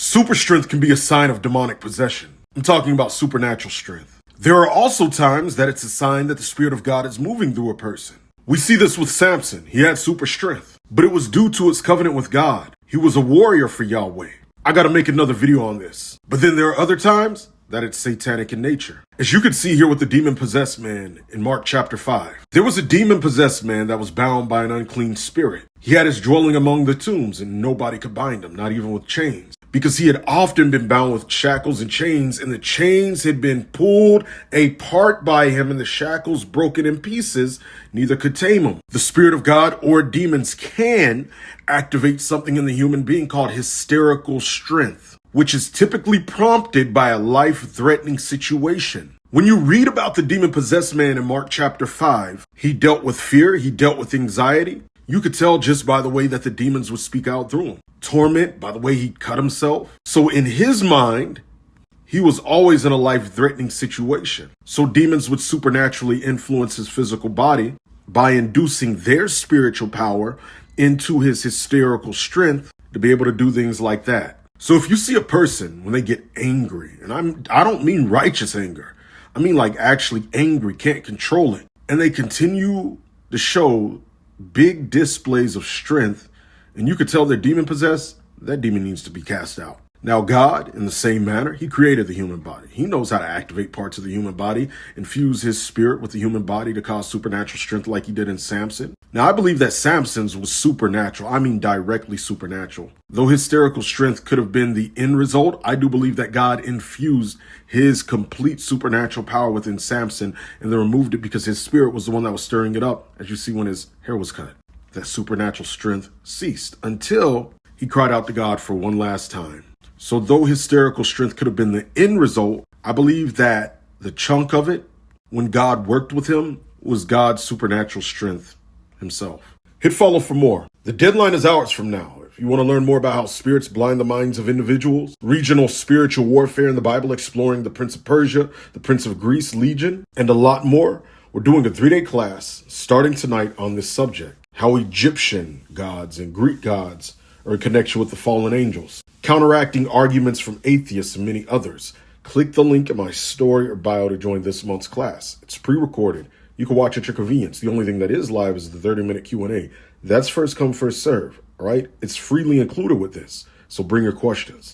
Super strength can be a sign of demonic possession. I'm talking about supernatural strength. There are also times that it's a sign that the Spirit of God is moving through a person. We see this with Samson. He had super strength, but it was due to his covenant with God. He was a warrior for Yahweh. I gotta make another video on this. But then there are other times that it's satanic in nature. As you can see here with the demon-possessed man in Mark chapter 5. There was a demon-possessed man that was bound by an unclean spirit. He had his dwelling among the tombs and nobody could bind him, not even with chains. Because he had often been bound with shackles and chains, and the chains had been pulled apart by him and the shackles broken in pieces, neither could tame him. The Spirit of God or demons can activate something in the human being called hysterical strength, which is typically prompted by a life-threatening situation. When you read about the demon-possessed man in Mark chapter 5, he dealt with fear, he dealt with anxiety. You could tell just by the way that the demons would speak out through him. Torment, by the way he cut himself. So in his mind, he was always in a life-threatening situation. So demons would supernaturally influence his physical body by inducing their spiritual power into his hysterical strength to be able to do things like that. So if you see a person when they get angry, and I don't mean righteous anger, I mean like actually angry, can't control it, and they continue to show big displays of strength, and you could tell they're demon possessed, that demon needs to be cast out. Now God, in the same manner, he created the human body. He knows how to activate parts of the human body, infuse his spirit with the human body to cause supernatural strength like he did in Samson. Now I believe that Samson's was supernatural. I mean directly supernatural. Though hysterical strength could have been the end result, I do believe that God infused his complete supernatural power within Samson and then removed it because his spirit was the one that was stirring it up, as you see when his hair was cut. That supernatural strength ceased until he cried out to God for one last time. So though hysterical strength could have been the end result, I believe that the chunk of it, when God worked with him, was God's supernatural strength himself. Hit follow for more. The deadline is hours from now. If you want to learn more about how spirits blind the minds of individuals, regional spiritual warfare in the Bible, exploring the Prince of Persia, the Prince of Greece, Legion, and a lot more, we're doing a 3-day class starting tonight on this subject. How Egyptian gods and Greek gods are in connection with the fallen angels. Counteracting arguments from atheists and many others. Click the link in my story or bio to join this month's class. It's pre-recorded. You can watch at your convenience. The only thing that is live is the 30-minute Q&A. That's first come, first serve, all right? It's freely included with this, so bring your questions.